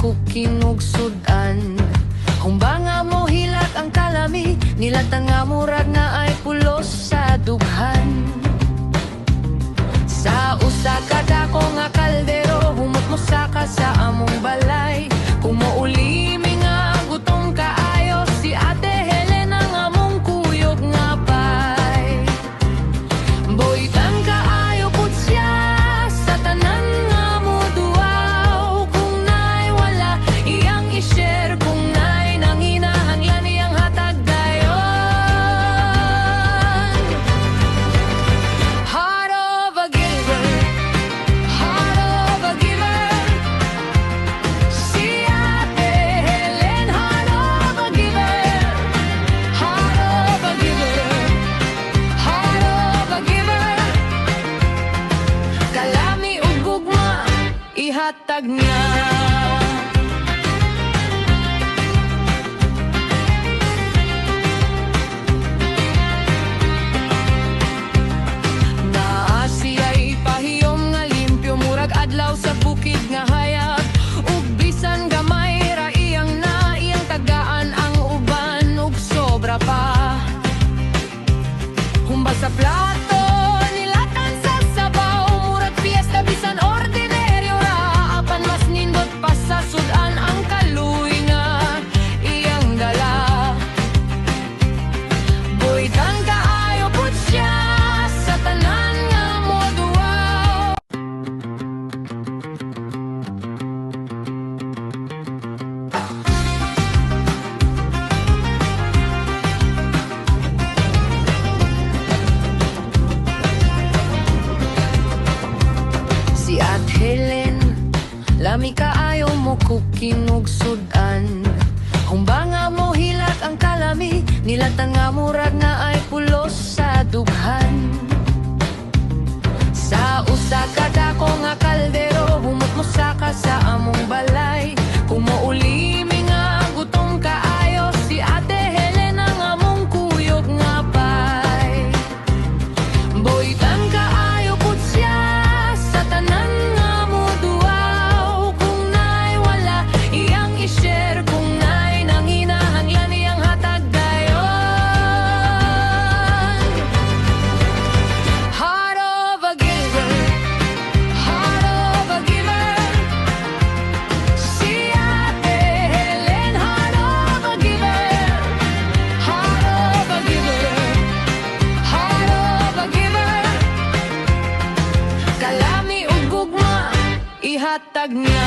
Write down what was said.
mukukin og sudan. Humbanga mo hilat ang kalami, nilatan nga murag na ay pulos sa dughan. Sa usa ka dako nga kaldero, humot mo saka sa among balay. Kung maulimi nga gutom kaayo, si Ate Helena nga mong kuyog nga pay. Boytan kaayo pud siya sa tanan nga mo duaw. Kung nay wala iyang i-share, kung nay nanginahanglan iyang hatag dayon. Heart of a giver, heart of a giver. Si Ate Helen, heart of a giver, heart of a giver, heart of a giver. Kalami ug gugma ihatag niya. Naa siya'y pahiyom nga limpyo, murag adlaw sa bukid nga hayag. Ug bisan gamay ra iyang tagaan ang uban ug sobra pa. Humbas sa plato, nilatan sa sabaw, murag fiesta bisan ordinaryo ra. Apan mas nindot pa sa sudan ang kaluy nga iyang dala. Boytan kaayo pud siya sa tanan nga mo duaw. Si Ate Helen, lami kaayo mo kukin og sudan. Humbanga mo hilat ang kalami, nilatan nga murag na ay pulos sa dughan. Sa usa ka dako nga kaldero, humot mo saka sa among balay. Kung maulimi nga gutom kaayo, si Ate Helena nga mong kuyog nga pay. Boytan kaayo pud siya sa tanan nga mo duaw. Kung nay wala iyang i-share, kung nay nanginahanglan iyang hatag dayon. Heart of a giver, heart of a giver. Si Ate Helen, heart of a giver, heart of a giver, heart of a giver. Kalami ug gugma ihatag niya.